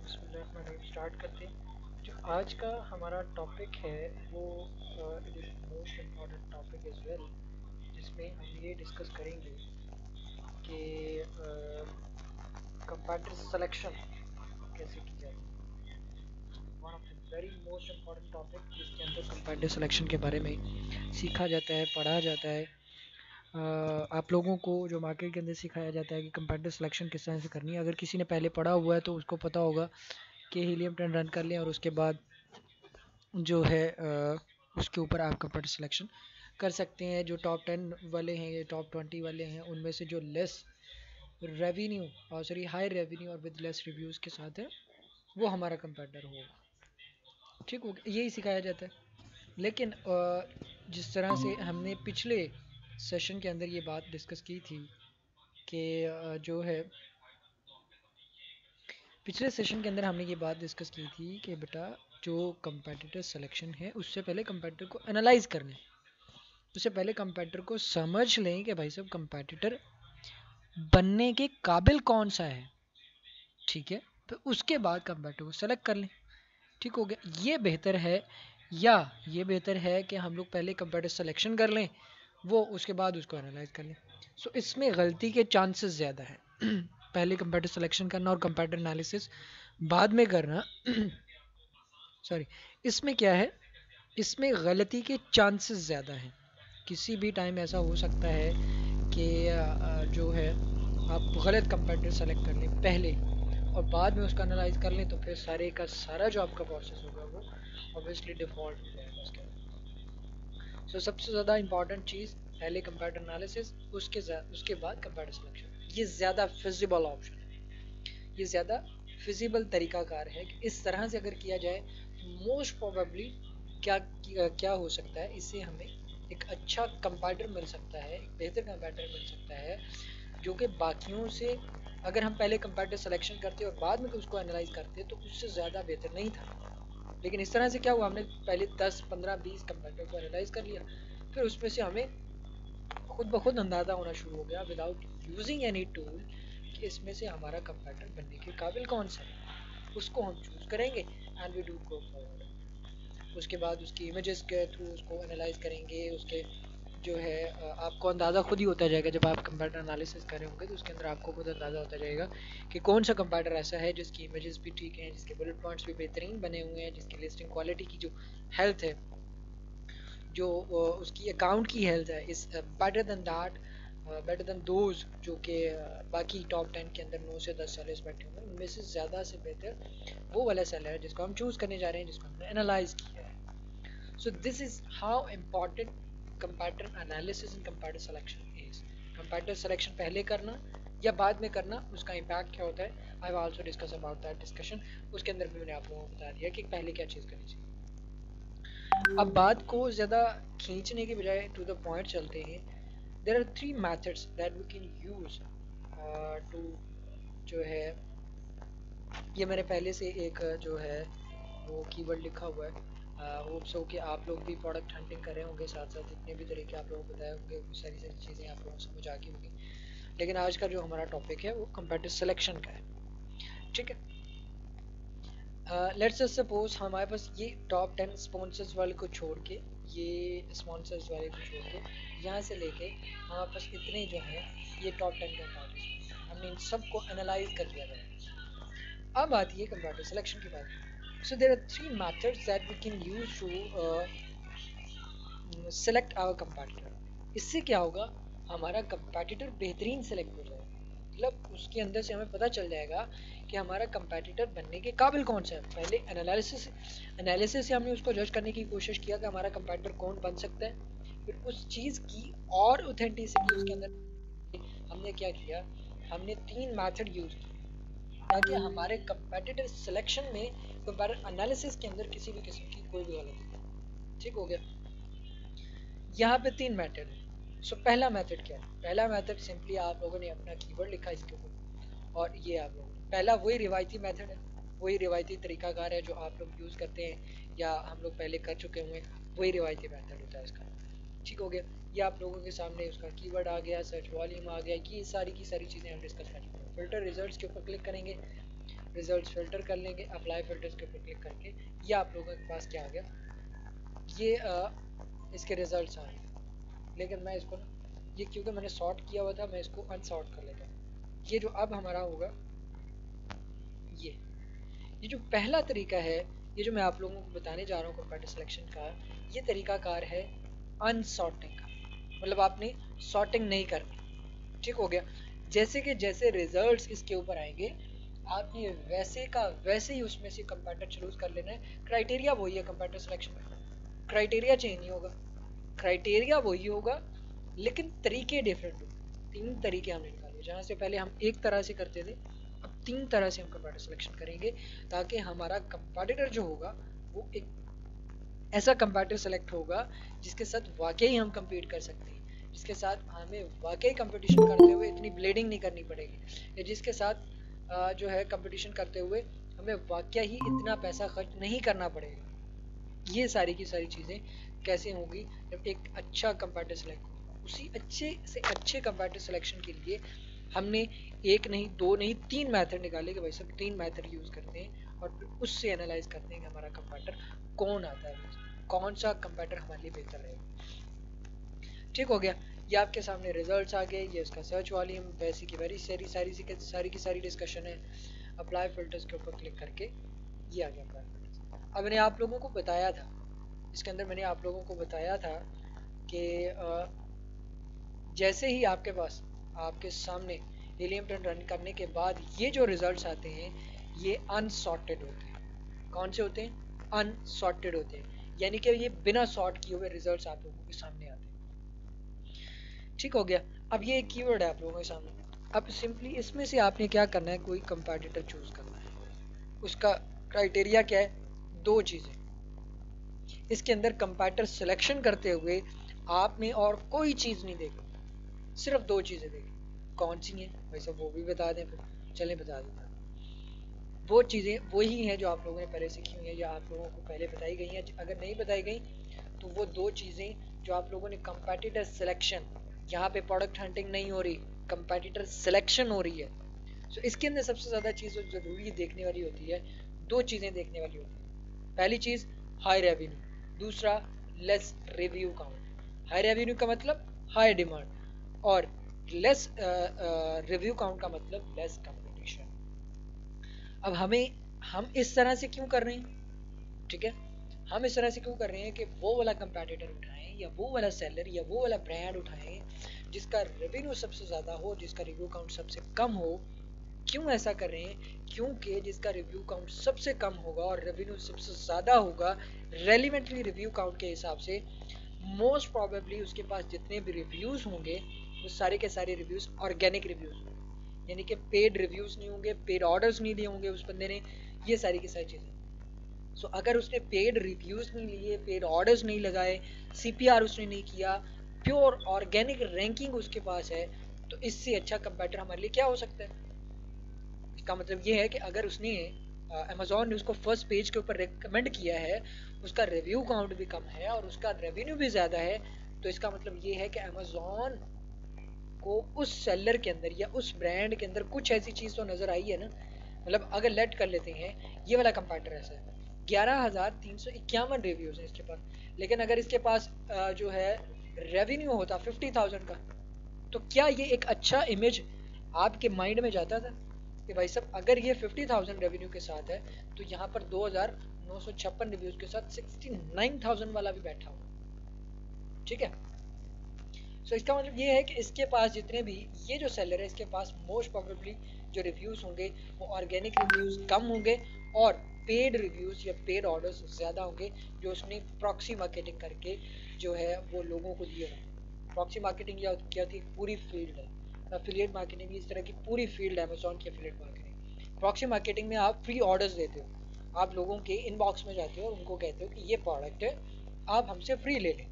बिस्मिल्लाहिर्रहमानिर्रहीम स्टार्ट करते हैं। जो आज का हमारा टॉपिक है वो it is most important topic as well, जिसमें हम ये डिस्कस करेंगे कि कंपैरेटिव सिलेक्शन कैसे की जाए। One of the very most important topic जिसके अंदर कंपैरेटिव सिलेक्शन के बारे में सीखा जाता है, पढ़ा जाता है। आप लोगों को जो मार्केट के अंदर सिखाया जाता है कि कंपैरेटिव सिलेक्शन किस तरह से करनी है। अगर किसी ने पहले पढ़ा हुआ है तो उसको पता होगा कि हीलियम 10 रन कर लें और उसके बाद जो है उसके ऊपर आप कंप्यूटर सिलेक्शन कर सकते हैं। जो टॉप 10 वाले हैं या टॉप 20 वाले हैं उनमें से जो लेस रेवेन्यू और सॉरी हाई रेवेन्यू और विद लेस रिव्यूज़ के साथ है वो हमारा कंपेटिटर होगा। ठीक हो गया, यही सिखाया जाता है। लेकिन जिस तरह से हमने पिछले सेशन के अंदर ये बात डिस्कस की थी कि जो है पिछले सेशन के अंदर हमने ये बात डिस्कस की थी कि बेटा जो कंपेटिटर सिलेक्शन है उससे पहले कंपेटिटर को एनालाइज करना है। उससे पहले कंपेटिटर को समझ लें कि भाई साहब कंपेटिटर बनने के काबिल कौन सा है। ठीक है, तो उसके बाद कंपेटिटर को सेलेक्ट कर लें। ठीक हो गया, ये बेहतर है या ये बेहतर है कि हम लोग पहले कंपेटिटर सिलेक्शन कर लें वो उसके बाद उसको एनालाइज कर लें। सो इसमें गलती के चांसेस ज़्यादा है पहले कंपेटिटर सिलेक्शन करना और कंपेटिटर एनालिसिस बाद में करना सॉरी, इसमें क्या है, इसमें गलती के चांसेस ज़्यादा हैं। किसी भी टाइम ऐसा हो सकता है कि जो है आप गलत कंपेटिटर सेलेक्ट कर लें पहले और बाद में उसका एनालाइज कर लें, तो फिर सारे का सारा जो आपका प्रोसेस होगा वो ऑब्वियसली डिफ़ॉल्ट हो जाएगा उसके बाद। सो सबसे ज़्यादा इंपॉर्टेंट चीज़ पहले कंपेटिटर एनालिसिस, उसके बाद कंपेटिटर सिलेक्शन। ये ज़्यादा फिजिबल ऑप्शन है, ये ज़्यादा फिजिबल तरीकाकार है कि इस तरह से अगर किया जाए तो मोस्ट प्रोबेबली क्या हो सकता है, इससे हमें एक अच्छा कंपेटिटर मिल सकता है, एक बेहतर कंपेटिटर मिल सकता है जो कि बाकियों से, अगर हम पहले कंपेटिटर सिलेक्शन करते और बाद में उसको एनालाइज करते तो उससे ज़्यादा बेहतर नहीं था। लेकिन इस तरह से क्या हुआ, हमने पहले 10 15 20 कंपेटिटर को एनालाइज कर लिया, फिर उसमें से हमें खुद ब खुद अंदाज़ा होना शुरू हो गया विदाउट यूजिंग एनी टूल कि इसमें से हमारा कंपेटिटर बनने के काबिल कौन सा है। उसको हम चूज़ करेंगे and we do go forward. उसके बाद उसकी इमेजेस के थ्रू उसको एनालाइज करेंगे। उसके जो है आपको अंदाज़ा खुद ही होता जाएगा जब आप कंपेटिटर एनालिसिस कर रहे होंगे तो उसके अंदर आपको खुद अंदाज़ा होता जाएगा कि कौन सा कंपेटिटर ऐसा है जिसकी इमेजेस भी ठीक हैं, जिसके बुलेट पॉइंट्स भी बेहतरीन बने हुए हैं, जिसकी लिस्टिंग क्वालिटी की जो हेल्थ है, जो उसकी अकाउंट की हेल्थ है, इस better than that, better than those जो कि बाकी टॉप 10 के अंदर 9 से 10 सेलर्स बैठे हुए हैं, उनमें से ज़्यादा से बेहतर वो वाला सेलर है जिसको हम चूज़ करने जा रहे हैं, जिसको हमने एनालाइज किया है। So this is how important comparative analysis and comparative selection is. Comparative selection पहले करना या बाद में करना, उसका इम्पैक्ट क्या होता है, I have also discuss about that discussion. उसके अंदर भी मैंने आप लोगों को बता दिया कि पहले क्या चीज़ करनी चाहिए। अब बात को ज़्यादा खींचने के बजाय टू द पॉइंट चलते हैं। There are 3 methods that we can use to जो है, ये मैंने पहले से एक जो है वो कीवर्ड लिखा हुआ है। होप सो कि आप लोग भी प्रोडक्ट हंटिंग कर रहे होंगे, साथ साथ जितने भी तरीके आप लोगों को बताए होंगे वो सारी सारी चीज़ें आप लोगों को समझ आ गई होंगी। लेकिन आज का जो हमारा टॉपिक है वो कंपेटिटिव सिलेक्शन का है। ठीक है, लेट्स जस्ट सपोज हमारे पास ये टॉप 10 स्पॉन्सर्स वाले को छोड़ के, ये स्पॉन्सर्स वाले को छोड़ के यहाँ से लेके हमारे पास इतने जो हैं ये टॉप 10 के पार्टिसिपेंट्स, हमने इन सबको एनालाइज कर लिया है। अब आती है कंपैरेटिव सिलेक्शन की बात। So there are 3 methods that we can use to select our competitor. इससे क्या होगा, हमारा कंपैटिटर बेहतरीन सेलेक्ट हो जाएगा, मतलब उसके अंदर से हमें पता चल जाएगा कि हमारा कंपैटिटर बनने के काबिल कौन सा है। पहले एनालिसिस से हमने उसको जज करने की कोशिश किया कि हमारा कंपैटिटर कौन बन सकता है। फिर उस चीज़ की और ऑथेंटिसिटी उसके अंदर हमने क्या किया, हमने 3 मेथड यूज किए ताकि हमारे कंपैटिटर सिलेक्शन में, कंपैटिटर एनालिसिस के अंदर किसी भी किस्म की कोई भी गलती नहीं। ठीक हो गया, यहाँ पे 3 मेथड है। सो पहला मेथड क्या है, पहला मेथड सिंपली आप लोगों ने अपना कीवर्ड लिखा इसके ऊपर और ये आप लोगों ने पहला वही रिवायती मेथड है, वही रिवायती तरीकाकार है जो आप लोग यूज़ करते हैं या हम लोग पहले कर चुके हुए, वही रिवायती मेथड होता है इसका। ठीक हो गया, ये आप लोगों के सामने उसका कीवर्ड आ गया, सर्च वॉल्यूम आ गया, ये सारी की सारी चीज़ें हम डिस्कस कर चुके हैं। फिल्टर रिजल्ट्स के ऊपर क्लिक करेंगे, रिजल्ट्स फिल्टर कर लेंगे, अप्लाई फिल्टर्स के ऊपर क्लिक करके ये आप लोगों के पास क्या आ गया, ये इसके रिजल्ट्स आ गए। लेकिन मैं इसको ना, ये क्योंकि मैंने सॉर्ट किया हुआ था, मैं इसको अनसॉर्ट कर लेता हूँ। ये जो अब हमारा होगा, ये जो पहला तरीका है, ये जो मैं आप लोगों को बताने जा रहा हूँ कंपैरेटिव सिलेक्शन का, ये तरीकाकार है अनसॉर्टिंग का, मतलब आपने सॉर्टिंग नहीं करनी। ठीक हो गया। जैसे कि जैसे रिजल्ट्स इसके ऊपर आएंगे, आपने वैसे का वैसे ही उसमें से कंपैरेटिव चूज कर लेना है। क्राइटेरिया वही है कंपैरेटिव सिलेक्शन में, क्राइटेरिया चेंज नहीं होगा, क्राइटेरिया वही होगा, लेकिन तरीके डिफरेंट होंगे। 3 तरीके हमने निकाले, जहाँ से पहले हम एक तरह से करते थे, अब 3 तरह से हम कंपैरेटिव सिलेक्शन करेंगे, ताकि हमारा कंपैटिटर जो होगा वो एक ऐसा कंपैटिटर सेलेक्ट होगा जिसके साथ वाकई हम compete कर सकते हैं, जिसके साथ हमें वाकई कंपटीशन करते हुए इतनी ब्लीडिंग नहीं करनी पड़ेगी, या जिसके साथ जो है कंपटीशन करते हुए हमें वाकई ही इतना पैसा खर्च नहीं करना पड़ेगा। ये सारी की सारी चीज़ें कैसे होंगी जब एक अच्छा कंपैटिटर सेलेक्ट होगा। उसी अच्छे से अच्छे कंपैटिटर सिलेक्शन के लिए हमने एक नहीं, दो नहीं, 3 मेथड निकाले कि भाई सब 3 मेथड यूज़ करते हैं, और फिर उससे एनालाइज करते हैं कि हमारा कंपैटिटर कौन आता है, कौन सा कंपैटिटर हमारे लिए बेहतर रहेगा। ठीक हो गया। ये आपके सामने रिजल्ट्स आ गए, ये इसका सर्च वॉल्यूम, वैसी की वेरी सारी की सारी डिस्कशन है। अप्लाई फिल्टर्स के ऊपर क्लिक करके ये आ गया अप्लाई फिल्टर्स। अब मैंने आप लोगों को बताया था, इसके अंदर मैंने आप लोगों को बताया था कि जैसे ही आपके पास आपके सामने हीलियम 10 रन करने के बाद ये जो रिजल्ट्स आते हैं ये अनसॉर्टेड होते हैं। कौन से होते हैं? अनसॉर्टेड होते हैं, यानी कि ये बिना सॉर्ट किए हुए रिजल्ट्स आप लोगों के सामने आते हैं। ठीक हो गया। अब ये एक कीवर्ड है आप लोगों के सामने। अब सिंपली इसमें से आपने क्या करना है, कोई कंपैटिटर चूज करना है। उसका क्राइटेरिया क्या है? 2 चीज़ें। इसके अंदर कंपैटिटर सिलेक्शन करते हुए आपने और कोई चीज़ नहीं देखी, सिर्फ 2 चीज़ें देखी। कौन सी हैं भाई साहब, वो भी बता दें फिर। चलें बता देता हूँ। वो चीज़ें वही हैं जो आप लोगों ने पहले सीखी हुई हैं, या आप लोगों को पहले बताई गई हैं। अगर नहीं बताई गई तो वो 2 चीज़ें जो आप लोगों ने कंपैटिटर सिलेक्शन, यहाँ पे प्रोडक्ट हंटिंग नहीं हो रही, कंपैटिटर सिलेक्शन हो रही है। सो इसके अंदर सबसे ज़्यादा चीज़ जो ज़रूरी देखने वाली होती है, 2 चीज़ें देखने वाली होती है। पहली चीज़ हाई रेवेन्यू, दूसरा less review count. High revenue का मतलब हाई डिमांड, और लेस रिव्यू काउंट का मतलब लेस कंपटीशन। अब हम इस तरह से क्यों कर रहे हैं? ठीक है, हम इस तरह से क्यों कर रहे हैं कि वो वाला कंपैटिटर उठाएं, या वो वाला सेलर, या वो वाला ब्रांड उठाएं जिसका रेवेन्यू सबसे ज़्यादा हो, जिसका रिव्यू काउंट सबसे कम हो। क्यों ऐसा कर रहे हैं? क्योंकि जिसका रिव्यू काउंट सबसे कम होगा और रेवेन्यू सबसे ज़्यादा होगा, रेलिवेंटली रिव्यू काउंट के हिसाब से, मोस्ट प्रोबेबली उसके पास जितने भी रिव्यूज़ होंगे वो सारे के सारे रिव्यूज़ ऑर्गेनिक रिव्यूज़ होंगे, यानी कि पेड रिव्यूज़ नहीं होंगे, पेड ऑर्डर्स नहीं लिए होंगे उस बंदे ने, ये सारी की सारी चीज़ें। सो अगर उसने पेड रिव्यूज़ नहीं लिए, पेड ऑर्डर्स नहीं लगाए, सीपीआर उसने नहीं किया, प्योर ऑर्गेनिक रैंकिंग उसके पास है, तो इससे अच्छा कंपैटिटर हमारे लिए क्या हो सकता है? इसका मतलब ये है कि अगर उसने अमेजोन ने उसको फर्स्ट पेज के ऊपर रेकमेंड किया है, उसका रिव्यू काउंट भी कम है और उसका रेवेन्यू भी ज़्यादा है, तो इसका मतलब ये है कि अमेजोन को उस सेलर के अंदर या उस ब्रांड के अंदर कुछ ऐसी चीज़ तो नज़र आई है ना। मतलब अगर लेट कर लेते हैं, ये वाला कंपैटिटर ऐसा है, 11,351 रिव्यूज़ हैं इसके पास, लेकिन अगर इसके पास जो है रेवेन्यू होता 50,000 का, तो क्या ये एक अच्छा इमेज आपके माइंड में जाता था कि भाई साहब अगर ये 50,000 रेवेन्यू के साथ है, तो यहाँ पर 2,956 रिव्यूज़ के साथ 69,000 वाला भी बैठा हुआ। ठीक है। सो इसका मतलब ये है कि इसके पास जितने भी ये जो सेलर है, इसके पास मोस्ट प्रोबेबली जो रिव्यूज़ होंगे वो ऑर्गेनिक रिव्यूज़ कम होंगे, और पेड रिव्यूज़ या पेड ऑर्डर्स ज़्यादा होंगे, जो उसने प्रॉक्सी मार्केटिंग करके जो है वो लोगों को दिए होंगे। प्रॉक्सी मार्केटिंग या क्या होती है? पूरी फील्ड है। एफिलिएट मार्केटिंग इस तरह की पूरी फील्ड है अमेजोन की एफिलिएट मार्केटिंग। प्रॉक्सी मार्केटिंग में आप फ्री ऑर्डर्स देते हो, आप लोगों के इनबॉक्स में जाते हो और उनको कहते हो कि ये प्रोडक्ट है, आप हमसे फ्री ले लें,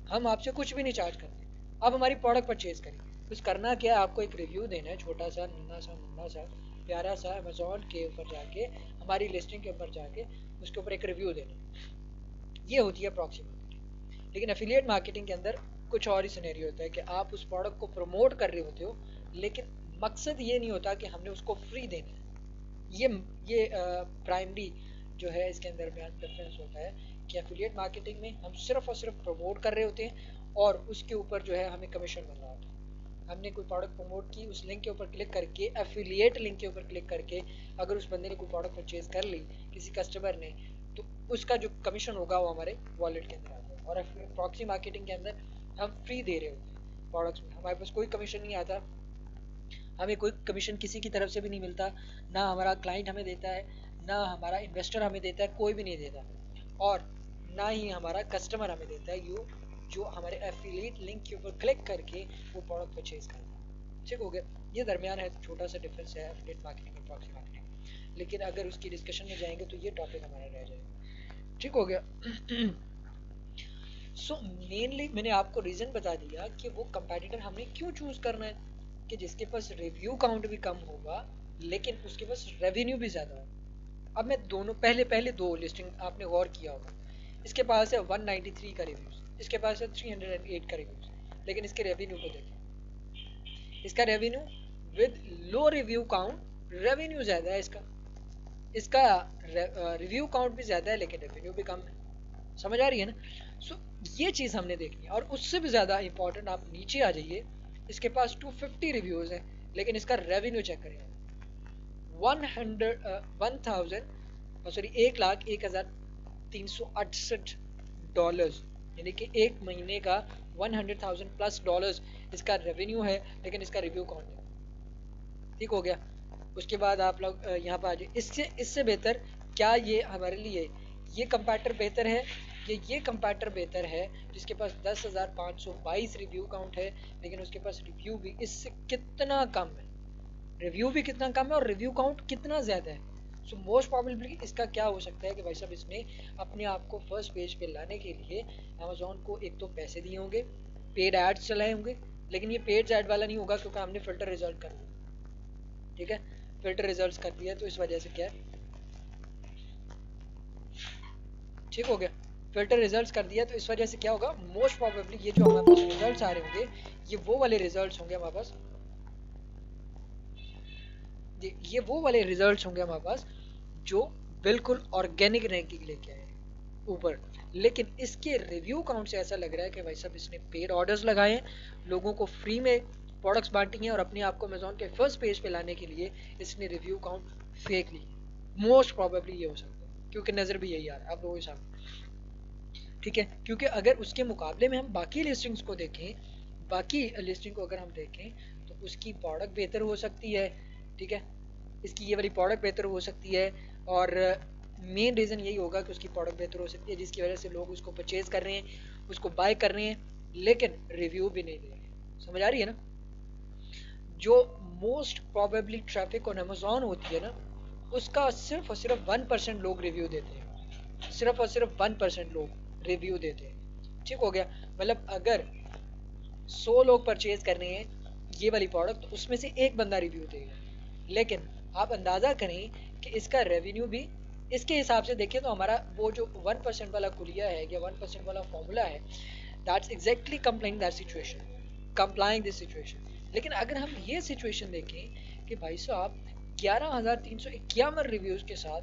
हम आपसे कुछ भी नहीं चार्ज करते, आप हमारी प्रोडक्ट परचेज करें। कुछ करना क्या है, आपको एक रिव्यू देना है, छोटा सा नन्ना सा प्यारा सा, अमेजोन के ऊपर जाके, हमारी लिस्टिंग के ऊपर जाके उसके ऊपर एक रिव्यू देना। ये होती है प्रॉक्सी मार्केटिंग। लेकिन एफिलिएट मार्केटिंग के अंदर कुछ और ही सिनेरियो होता है कि आप उस प्रोडक्ट को प्रमोट कर रहे होते हो, लेकिन मकसद ये नहीं होता कि हमने उसको फ्री देना है। ये ये प्राइमरी जो है इसके अंदर डिफरेंस होता है कि एफिलिएट मार्केटिंग में हम सिर्फ और सिर्फ प्रमोट कर रहे होते हैं और उसके ऊपर जो है हमें कमीशन मिल रहा होता है। हमने कोई प्रोडक्ट प्रमोट की, उस लिंक के ऊपर क्लिक करके, एफिलिएट लिंक के ऊपर क्लिक करके अगर उस बंदे ने कोई प्रोडक्ट परचेज कर ली किसी कस्टमर ने, तो उसका जो कमीशन होगा वो हमारे वॉलेट के अंदर आता है। और प्रॉक्सी मार्केटिंग के अंदर हम फ्री दे रहे होते हैं प्रोडक्ट्स में, हमारे पास कोई कमीशन नहीं आता, हमें कोई कमीशन किसी की तरफ से भी नहीं मिलता, ना हमारा क्लाइंट हमें देता है, ना हमारा इन्वेस्टर हमें देता है, कोई भी नहीं देता, और ना ही हमारा कस्टमर हमें देता है यू जो हमारे एफिलिएट लिंक के ऊपर क्लिक करके वो प्रोडक्ट परचेज करता है। ठीक हो गया, ये दरमियान है छोटा सा डिफरेंस है एफिलिएट मार्केटिंग और प्रॉक्सी मार्केटिंग, लेकिन अगर उसकी डिस्कशन में जाएंगे तो ये टॉपिक हमारा रह जाएगा। ठीक हो गया। सो मेनली मैंने आपको रीजन बता दिया कि वो कंपैटिटर हमने क्यों चूज करना है, कि जिसके पास रिव्यू काउंट भी कम होगा लेकिन उसके पास रेवेन्यू भी ज्यादा होगा। अब मैं दोनों पहले पहले दो लिस्टिंग आपने गौर किया होगा, इसके पास है 193 का रिव्यूज, इसके पास है 308 का रिव्यूज, लेकिन इसके रेवेन्यू को देखिए, इसका revenue with low review count revenue ज्यादा है इसका, इसका रिव्यू काउंट भी ज्यादा है लेकिन रेवेन्यू भी कम है। समझ आ रही है ना? सो ये चीज हमने देखनी है। और उससे भी ज्यादा इंपॉर्टेंट आप नीचे आ जाइए, इसके पास 250 रिव्यूज है लेकिन इसका रेवेन्यू चेक करें, 1,01,0368 यानी कि एक महीने का 100,000 प्लस डॉलर्स इसका रेवेन्यू है लेकिन इसका रिव्यू कौन है। ठीक हो गया। उसके बाद आप लोग यहाँ पर आ जाइए, इससे इससे बेहतर क्या ये हमारे लिए ये कंपैटर बेहतर है, ये कंपैटर बेहतर है जिसके पास 10,522 रिव्यू काउंट है लेकिन उसके पास रिव्यू भी इससे कितना कम है, रिव्यू भी कितना कम है और रिव्यू काउंट कितना ज्यादा है। सो मोस्ट प्रोबेबली इसका क्या हो सकता है कि भाई साहब इसने अपने आप को फर्स्ट पेज पे लाने के लिए अमेजोन को एक तो पैसे दिए होंगे, पेड एड्स चलाए होंगे, लेकिन ये पेड एड वाला नहीं होगा क्योंकि हमने फिल्टर रिजल्ट कर दिया। ठीक है, फिल्टर रिजल्ट कर दिया तो इस वजह से क्या है, ठीक हो गया, फिल्टर रिजल्ट्स कर दिया तो इस वजह से क्या होगा, मोस्ट प्रोबेबली ये जो हमारे पास रिजल्ट्स आ रहे होंगे ये वो वाले रिजल्ट्स होंगे हमारे पास, ये वो वाले रिजल्ट्स होंगे हमारे पास जो बिल्कुल ऑर्गेनिक रैंकिंग लेके आए ऊपर। लेकिन इसके रिव्यू काउंट से ऐसा लग रहा है कि भाई साहब इसने पेड ऑर्डर्स लगाए हैं, लोगों को फ्री में प्रोडक्ट्स बांटी हैं और अपने आप को अमेजोन के फर्स्ट पेज पे लाने के लिए इसने रिव्यू काउंट फेक ली। मोस्ट प्रोबेबली ये हो सकता है क्योंकि नजर भी यही आ रहा है आप लोगों के सामने। ठीक है, क्योंकि अगर उसके मुकाबले में हम बाकी लिस्टिंग्स को देखें, बाकी लिस्टिंग को अगर हम देखें तो उसकी प्रोडक्ट बेहतर हो सकती है। ठीक है, इसकी ये वाली प्रोडक्ट बेहतर हो सकती है और मेन रीज़न यही होगा कि उसकी प्रोडक्ट बेहतर हो सकती है जिसकी वजह से लोग उसको परचेज कर रहे हैं, उसको बाय कर रहे हैं लेकिन रिव्यू भी नहीं दे रहे हैं। समझ आ रही है ना? जो most probably traffic on Amazon होती है ना, उसका सिर्फ और सिर्फ 1% लोग रिव्यू देते हैं, सिर्फ और सिर्फ 1% लोग रिव्यू देते हैं। ठीक हो गया, मतलब अगर 100 लोग परचेज कर रहे हैं ये वाली प्रोडक्ट तो उसमें से एक बंदा रिव्यू देगा, लेकिन आप अंदाजा करें कि इसका रेवेन्यू भी इसके हिसाब से देखें तो हमारा वो जो 1% वाला कुलिया है या 1% वाला फॉर्मूला है, that's exactly complying that situation, complying this situation. लेकिन अगर हम ये सिचुएशन देखें कि भाई साहब 11,351 रिव्यूज के साथ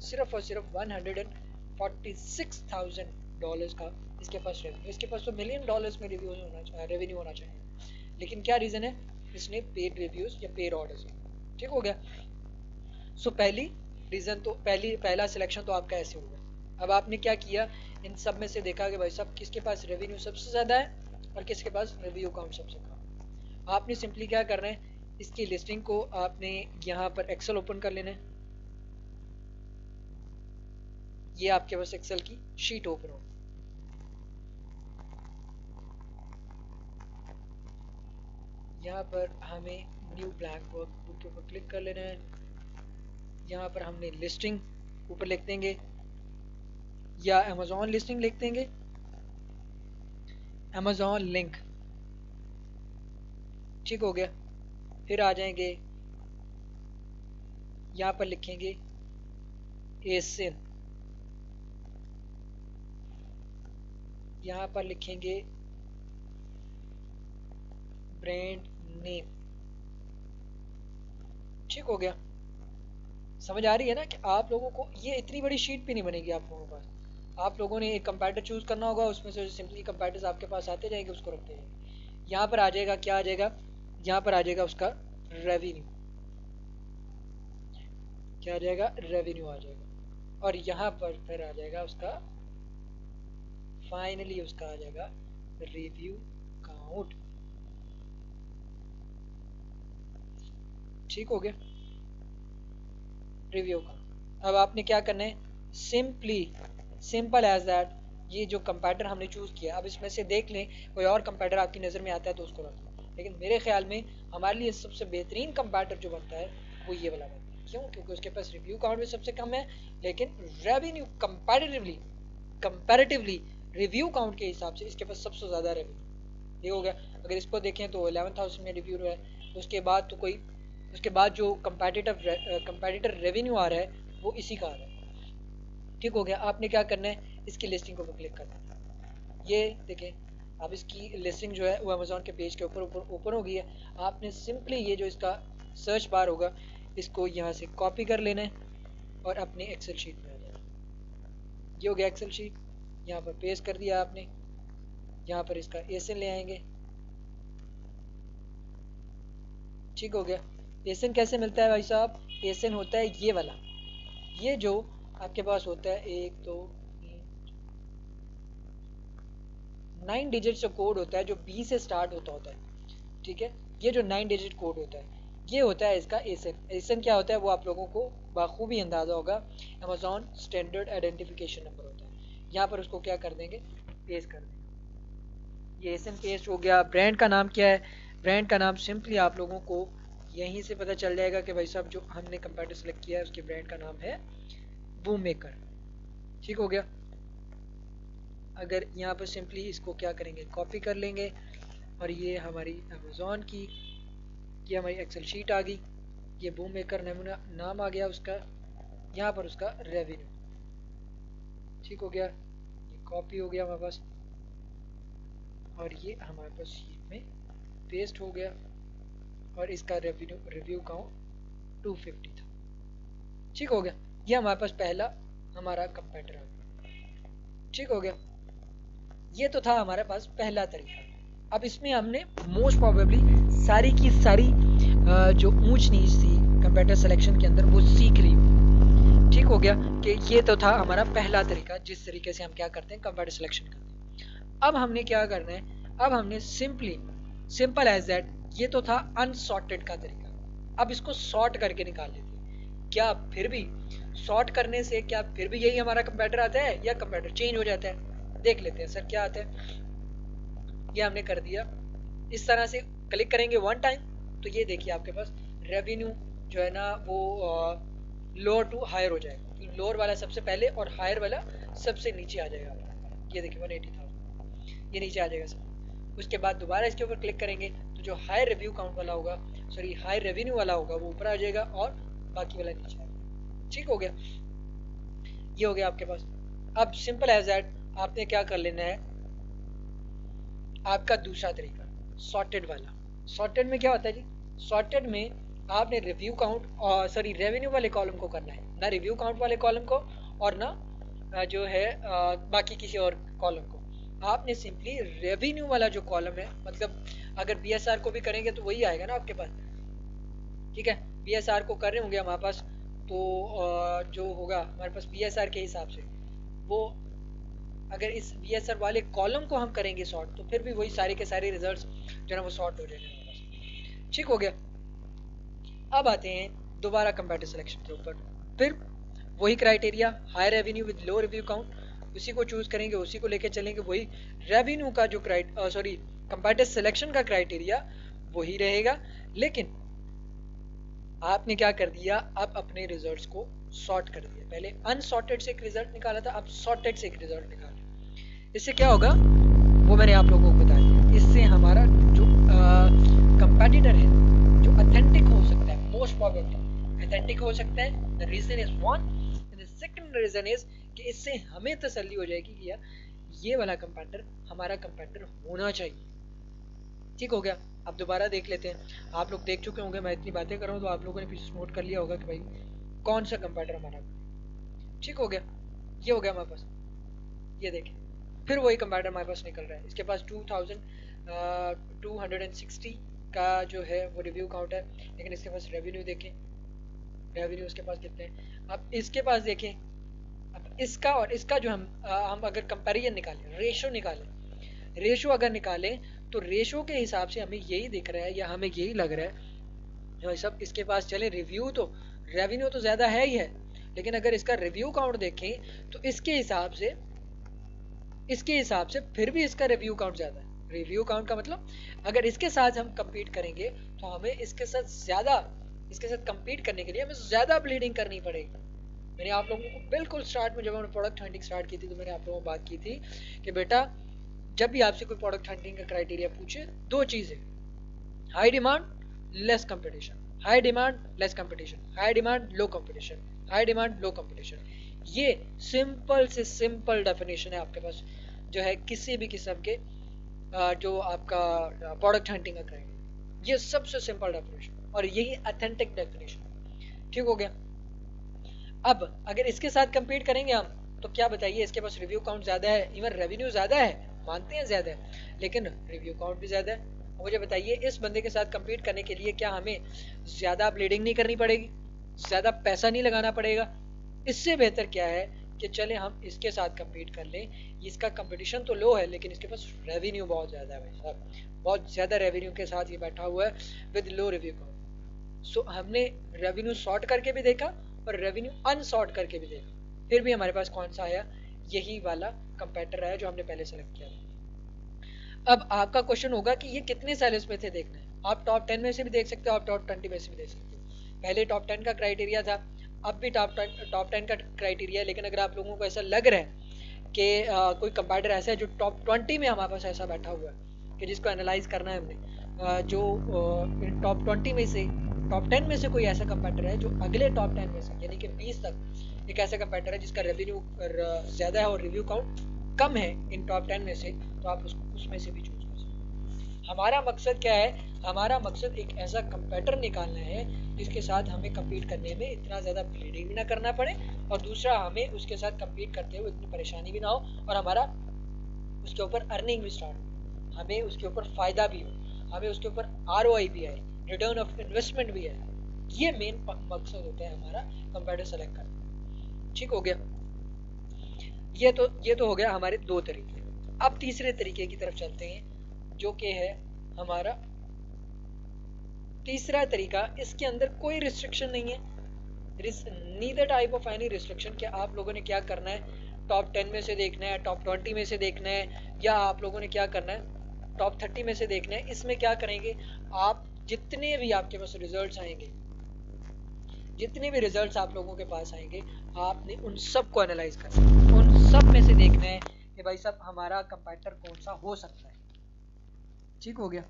सिर्फ और सिर्फ $146,000 का इसके पास रेवेन्यू, इसके पास तो $1,000,000 में रिव्यूज होना रेवेन्यू होना चाहिए, लेकिन क्या रीजन है, इसने पेड रिव्यूज या पेड ऑर्डर्स। ठीक हो गया। सो पहली रीजन तो पहला सिलेक्शन तो आपका ऐसे होगा। अब आपने क्या किया, इन सब में से देखा कि भाई साहब किसके पास रेवेन्यू सबसे ज्यादा है और किसके पास रिव्यू काउंट सबसे कम। आपने सिंपली क्या करना है, इसकी लिस्टिंग को आपने यहाँ पर एक्सेल ओपन कर लेना है, ये आपके पास एक्सेल की शीट ओपन हो, यहाँ पर हमें न्यू ब्लैंक वर्कबुक के ऊपर क्लिक कर लेना है, यहाँ पर हमने लिस्टिंग ऊपर लिख देंगे या अमेजोन लिस्टिंग लिख देंगे, अमेजोन लिंक। ठीक हो गया, फिर आ जाएंगे यहाँ पर लिखेंगे एसिन, यहाँ पर लिखेंगे ब्रांड नेम। ठीक हो गया, समझ आ रही है ना कि आप लोगों को ये इतनी बड़ी शीट भी नहीं बनेगी आप लोगों के पास। आप लोगों ने एक कंपैरेटर चूज करना होगा, उसमें से सिंपली कंपैरेटर्स आपके पास आते जाएंगे, उसको रखते जाएंगे। यहाँ पर आ जाएगा, क्या आ जाएगा, यहाँ पर आ जाएगा उसका रेवेन्यू, क्या आ जाएगा, रेवेन्यू आ जाएगा। और यहाँ पर फिर आ जाएगा उसका, फाइनली उसका आ जाएगा रिव्यू काउंट। ठीक हो गया, रिव्यू काउंट। अब आपने क्या करना है, सिंपली सिंपल एज दैट, ये जो कंपैरेटर हमने चूज किया, अब इसमें से देख लें कोई और कंपैरेटर आपकी नज़र में आता है तो उसको रख लो, लेकिन मेरे ख्याल में हमारे लिए सबसे बेहतरीन कंपैरेटर जो बनता है वो ये वाला बनता है। क्यों? क्योंकि उसके पास रिव्यू काउंट भी सबसे कम है, लेकिन रेवेन्यू कंपैरेटिवली रिव्यू काउंट के हिसाब से इसके पास सबसे ज़्यादा रेवेन्यू। ये हो गया। अगर इसको देखें तो 11,000 में रिव्यू है, उसके बाद तो कोई, उसके बाद जो कंपैरेटर रेवेन्यू आ रहा है वो इसी का आ रहा है। ठीक हो गया। आपने क्या करना है, इसकी लिस्टिंग को क्लिक करना है। ये देखें, अब इसकी लिस्टिंग जो है वो अमेज़ॉन के पेज के ऊपर ओपन हो गई है। आपने सिंपली ये जो इसका सर्च बार होगा इसको यहाँ से कॉपी कर लेना है और अपनी एक्सेल शीट में आ जाना। ये हो गया एक्सेल शीट, यहाँ पर पेस्ट कर दिया आपने। यहाँ पर इसका एसन ले आएंगे। ठीक हो गया। एसन कैसे मिलता है भाई साहब, एसन होता है ये वाला, ये जो आपके पास होता है 1 2 9 डिजिट का कोड होता है जो बी से स्टार्ट होता है। ठीक है, ये जो 9 डिजिट कोड होता है ये होता है इसका एसन। एसन क्या होता है वो आप लोगों को बाखूबी अंदाज़ा होगा, अमेज़ॉन स्टैंडर्ड आइडेंटिफिकेशन नंबर होता है। यहाँ पर उसको क्या कर देंगे, पेस्ट कर देंगे। ये एसन पेस्ट हो गया। ब्रांड का नाम क्या है, ब्रांड का नाम सिंपली आप लोगों को यहीं से पता चल जाएगा कि भाई साहब जो हमने कंपैरेटर सेलेक्ट किया है उसके ब्रांड का नाम है बूम मेकर। ठीक हो गया। अगर यहाँ पर सिंपली इसको क्या करेंगे, कॉपी कर लेंगे और ये हमारी अमेज़ॉन की, ये हमारी एक्सेल शीट आ गई। ये बूम मेकर नाम आ गया उसका, यहाँ पर उसका रेवेन्यू। ठीक हो गया, ये कॉपी हो गया हमारे पास और ये हमारे पास शीट में पेस्ट हो गया। और इसका रिव्यू काउंट 250 था। ठीक हो गया, ये हमारे पास पहला हमारा कंपैरेटर आ गया। ठीक हो गया, ये तो था हमारे पास पहला तरीका। अब इसमें हमने मोस्ट प्रोबेबली सारी की सारी जो ऊंच नीच थी कंपैरेटर सिलेक्शन के अंदर वो सीख ली। ठीक हो गया कि ये तो था हमारा पहला तरीका, जिस तरीके से हम क्या करते हैं कंपैरेटर सिलेक्शन करते हैं। अब हमने क्या करना है, अब हमने सिंपल एज दैट, ये तो था अनसॉर्टेड का तरीका। अब इसको सॉर्ट करके निकाल लेते हैं। क्या फिर भी सॉर्ट करने से क्या फिर भी यही हमारा कंपैरेटर आता है या कंपैरेटर चेंज हो जाता है? देख लेते हैं सर क्या आता है। ये हमने कर दिया, इस तरह से क्लिक करेंगे वन टाइम तो ये देखिए आपके पास रेवेन्यू जो है ना वो लोअर टू हायर हो जाएगा। लोअर वाला सबसे पहले और हायर वाला सबसे नीचे आ जाएगा। ये देखिए 180,000 ये नीचे आ जाएगा सर। उसके बाद दोबारा इसके ऊपर क्लिक करेंगे तो जो हायर रिव्यू काउंट वाला होगा, सॉरी हायर रेवेन्यू वाला होगा वो ऊपर आ जाएगा और बाकी वाला नीचे आएगा। ठीक हो गया, ये हो गया आपके पास। अब सिंपल एज दैट आपने क्या कर लेना है, आपका दूसरा तरीका सॉर्टेड वाला। सॉर्टेड में क्या होता है जी, सॉर्टेड में आपने रिव्यू काउंट और सॉरी रेवेन्यू वाले कॉलम को करना है, ना रिव्यू काउंट वाले कॉलम को और ना जो है बाकी किसी और कॉलम को। आपने सिंपली रेवेन्यू वाला जो कॉलम है, मतलब अगर बीएसआर को भी करेंगे तो वही आएगा ना आपके पास। ठीक है, बीएसआर को कर रहे होंगे हमारे पास तो जो होगा हमारे पास बीएसआर के हिसाब से वो, अगर इस बीएसआर वाले कॉलम को हम करेंगे सॉर्ट तो फिर भी वही सारे के सारे रिजल्ट्स जो है वो सॉर्ट हो जाएंगे। ठीक हो गया। अब आते हैं दोबारा कंपैरेटिव सिलेक्शन के ऊपर। फिर वही criteria, high revenue with low review count, उसी को चूज करेंगे, उसी को लेके चलेंगे। वही रेवेन्यू का जो सॉरी कंपैरेटिव सिलेक्शन का क्राइटेरिया वही रहेगा, लेकिन आपने क्या कर दिया, अब अपने रिजल्ट्स को सॉर्ट कर दिया। पहले अनसॉर्टेड से एक रिजल्ट निकाला था, अब सॉर्टेड से एक रिजल्ट निकाला। इससे क्या होगा वो मैंने आप लोगों को बता दिया। इससे हमारा जो कंपेटिटर है जो ऑथेंटिक हो सकता है, मोस्ट प्रोबेबली ऑथेंटिक हो सकता है। The reason is one and the second reason is कि इससे हमें तसल्ली हो जाएगी कि यार ये वाला कंपेटिटर हमारा कंपेटिटर होना चाहिए। ठीक हो गया। अब दोबारा देख लेते हैं। आप लोग देख चुके होंगे, मैं इतनी बातें कर रहा हूँ तो आप लोगों ने पीछे नोट कर लिया होगा कि भाई कौन सा कंपैरेटर हमारा, ठीक हो गया। ये हो गया हमारे पास, ये देखें, फिर वही कंपैरेटर हमारे पास निकल रहा है। इसके पास 2260 का जो है वो रिव्यू काउंट है, लेकिन इसके पास रेवेन्यू देखें, रेवेन्यू उसके पास कितने हैं। अब इसके पास देखें, अब इसका और इसका जो हम अगर कंपैरिजन निकालें, रेशो निकालें, रेशो अगर निकालें तो रेशो के हिसाब से हमें यही दिख रहा है या हमें यही लग रहा है भाई सब इसके पास चले रिव्यू तो रेवेन्यू तो ज़्यादा है ही है, लेकिन अगर इसका रिव्यू काउंट देखें तो इसके हिसाब से फिर भी इसका रिव्यू काउंट ज़्यादा है। रिव्यू काउंट का मतलब अगर इसके साथ हम compete करेंगे तो हमें इसके साथ compete करने के लिए हमें ज़्यादा ब्लीडिंग करनी पड़ेगी। मैंने आप लोगों को बिल्कुल स्टार्ट में जब हमने प्रोडक्ट हंटिंग स्टार्ट की थी तो मैंने आप लोगों को बात की थी कि बेटा जब भी आपसे कोई प्रोडक्ट हंटिंग का क्राइटेरिया पूछे, दो चीज़ें, high demand less competition, high demand less competition, high demand low competition, high demand low competition. ये सिंपल से सिंपल डेफिनेशन है आपके पास जो है किसी भी किस्म के जो आपका प्रोडक्ट हंटिंग का क्राइटेरिया, ये सबसे सिंपल डेफिनेशन और यही ऑथेंटिक डेफिनेशन, ठीक हो गया। अब अगर इसके साथ कंपीट करेंगे हम तो क्या बताइए, इसके पास रिव्यू काउंट ज़्यादा है, इवन रेवेन्यू ज़्यादा है, मानते हैं ज़्यादा है, लेकिन रिव्यू काउंट भी ज़्यादा है। मुझे बताइए इस बंदे के साथ कंपीट करने के लिए क्या हमें ज़्यादा ब्लीडिंग नहीं करनी पड़ेगी, ज़्यादा पैसा नहीं लगाना पड़ेगा? इससे बेहतर क्या है कि चले हम इसके साथ कंपीट कर लें, इसका कंपटीशन तो लो है लेकिन इसके पास रेवेन्यू बहुत ज़्यादा है भाई साहब, बहुत ज़्यादा रेवेन्यू के साथ ये बैठा हुआ है विद लो रिव्यू काउंट। सो हमने रेवेन्यू सॉर्ट करके भी देखा और रेवेन्यू अनसॉर्ट करके भी देखा, फिर भी हमारे पास कौन सा आया, यही वाला कंपेटिटर आया जो हमने पहले सेलेक्ट किया था। अब आपका क्वेश्चन होगा कि ये कितने सेलर्स में थे देखना है, आप टॉप 10 में से भी देख सकते हो, आप टॉप 20 में से भी देख सकते हो। पहले टॉप 10 का क्राइटेरिया था, अब भी टॉप 10 का क्राइटेरिया है, लेकिन अगर आप लोगों को ऐसा लग रहा है कि कोई कंपेटिटर ऐसा है जो टॉप 20 में हमारे पास ऐसा बैठा हुआ है कि जिसको एनालाइज करना है हमने, जो टॉप 20 में से टॉप 10 में से कोई ऐसा कंपेटिटर है जो अगले टॉप 10 में से यानी कि 20 तक एक ऐसा कंपेटिटर है जिसका रेवेन्यू ज़्यादा है और रिव्यू काउंट कम है इन टॉप 10 में से, तो आप उसमें से भी चूज कर सकते। हमारा मकसद क्या है, हमारा मकसद एक ऐसा कंपेटिटर निकालना है जिसके साथ हमें कम्पीट करने में इतना ज़्यादा ब्लीडिंग भी ना करना पड़े और दूसरा हमें उसके साथ कम्पीट करते हुए इतनी परेशानी भी ना हो और हमारा उसके ऊपर अर्निंग भी स्टार्ट हो, हमें उसके ऊपर फ़ायदा भी हो, हमें उसके ऊपर ROI भी आए, रिटर्न ऑफ इन्वेस्टमेंट भी है। ये मेन मकसद होता है हमारा कंपेटिटर सेलेक्ट करना, ठीक हो गया। ये तो हो गया हमारे दो तरीके। अब तीसरे तरीके की तरफ चलते हैं जो कि है हमारा तीसरा तरीका। इसके अंदर कोई रिस्ट्रिक्शन नहीं है, neither type of any restriction. कि आप लोगों ने क्या करना है, टॉप 10 में से देखना है, टॉप 20 में से देखना है, या आप लोगों ने क्या करना है टॉप 30 में से देखना है। इसमें क्या करेंगे, आप जितने भी आपके पास रिजल्ट्स आएंगे, जितने भी रिजल्ट्स आप लोगों के पास आएंगे, आपने उन सब को एनालाइज करना है, उन सब में से देखना है कि भाई साहब हमारा कंपेटिटर कौन सा हो सकता है, ठीक हो गया।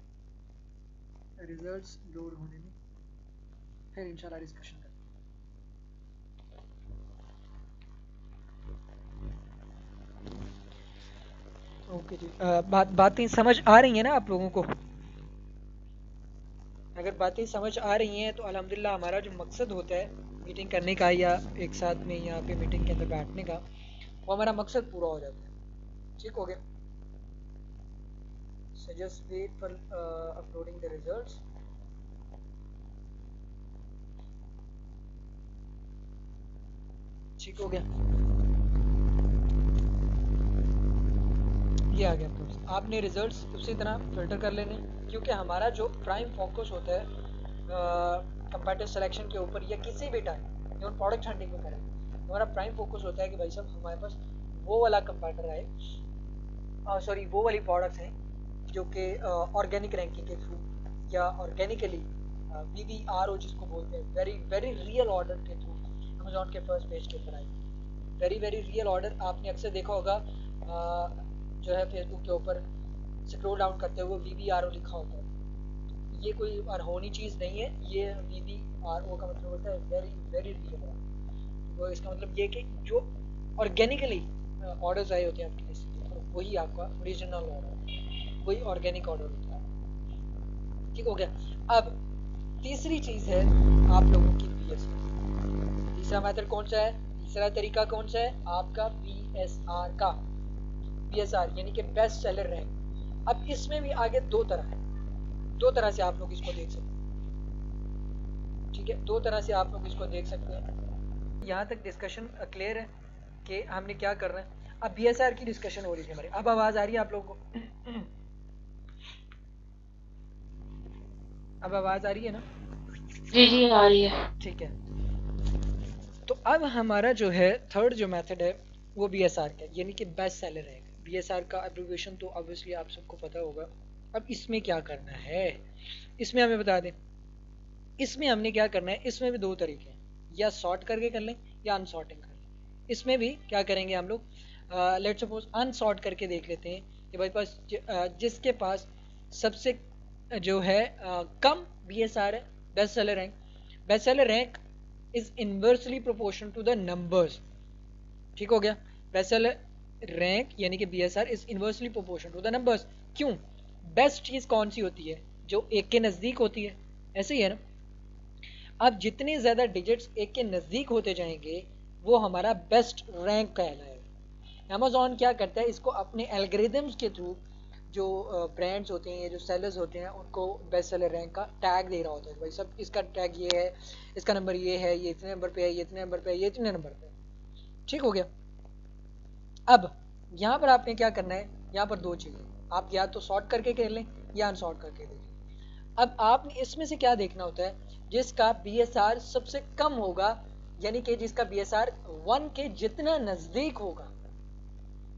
रिजल्ट्स लोड होने में फिर इंशाल्लाह डिस्कशन करते हैं। ओके जी, बातें समझ आ रही हैं ना आप लोगों को? अगर बातें समझ आ रही हैं तो अल्हम्दुलिल्लाह हमारा जो मकसद होता है मीटिंग करने का या एक साथ में यहाँ पे मीटिंग के अंदर बैठने का, वो हमारा मकसद पूरा हो जाता है, ठीक हो गया। So just wait for uploading the results. ठीक हो गया, ये आ गया। तो आपने रिजल्ट्स उसी तरह फिल्टर कर लेने, क्योंकि हमारा जो प्राइम फोकस होता है कंपेटिटिव सिलेक्शन के ऊपर या किसी भी टाइम जो प्रोडक्ट हंटिंग में करें, हमारा प्राइम फोकस होता है कि भाई साहब हमारे पास वो वाला कंपेटिटर आए, सॉरी वो वाली प्रोडक्ट्स हैं जो कि ऑर्गेनिक रैंकिंग के थ्रू या ऑर्गेनिकली VVRO जिसको बोलते हैं, वेरी वेरी रियल ऑर्डर के थ्रू अमेजोन के फर्स्ट पेज के ऊपर आई। वेरी वेरी रियल ऑर्डर आपने अक्सर देखा होगा, जो है फेसबुक के ऊपर स्क्रॉल डाउन करते हुए VVRO लिखा होता है। ये कोई अनहोनी चीज़ नहीं है, ये VVRO का मतलब होता है वेरी वेरी रियल ऑर्डर। तो इसका मतलब ये कि जो ऑर्गेनिकली ऑर्डर्स आए होते हैं आपके किसी तो वही आपका ओरिजिनल ऑर्डर, वही ऑर्गेनिक ऑर्डर होता है, ठीक हो गया। अब तीसरी चीज़ है आप लोगों की PSU। तीसरा मेथड कौन सा है, तीसरा तरीका कौन सा है आपका BSR का, BSR यानी कि बेस्ट सेलर रैंक। अब इसमें भी आगे दो तरह है, दो तरह से आप लोग इसको देख सकते हैं, ठीक है, दो तरह से आप लोग इसको देख सकते हैं। यहाँ तक डिस्कशन क्लियर है कि हमने क्या करना है। अब BSR की डिस्कशन हो रही थी हमारी। अब आवाज आ रही है आप लोगों को? अब आवाज आ रही है ना? जी जी आ रही है। ठीक है, तो अब हमारा जो है थर्ड जो मेथड है वो BSR का, यानी कि बेस्ट सेलर है। BSR का एब्रिविएशन तो ऑब्वियसली आप सबको पता होगा। अब इसमें क्या करना है, इसमें हमें बता दें, इसमें हमने क्या करना है, इसमें भी दो तरीके हैं, या सॉर्ट करके कर लें या अनसॉर्टिंग कर लें। इसमें भी क्या करेंगे हम लोग, लेट सपोज अनसॉर्ट करके देख लेते हैं कि भाई पास जिसके पास सबसे जो है कम BSR है, best seller rank, best seller rank is inversely proportional to the numbers. ठीक हो गया, बेस्ट सेलर रैंक यानी कि BSR is inversely proportional to the numbers. क्यों, बेस्ट चीज कौन सी होती है, जो एक के नजदीक होती है, ऐसे ही है ना। अब जितने ज्यादा डिजिट्स एक के नजदीक होते जाएंगे वो हमारा बेस्ट रैंक कहलाएगा। अमेज़न क्या करता है, इसको अपने एल्गोरिथम्स के थ्रू जो ब्रांड्स होते हैं, जो सेलर्स होते हैं, उनको बेस्ट सेलर रैंक का टैग दे रहा होता है। भाई सब इसका टैग ये है, इसका नंबर ये है, ये इतने नंबर पे है, ये इतने नंबर पे है, ये इतने नंबर पे है। ठीक हो गया। अब यहाँ पर आपने क्या करना है, यहाँ पर दो चीजें, आप या तो सॉर्ट करके कर लें या अनसॉर्ट करके देख लें। अब आपने इसमें से क्या देखना होता है, जिसका BSR सबसे कम होगा, यानी कि जिसका BSR 1 के जितना नजदीक होगा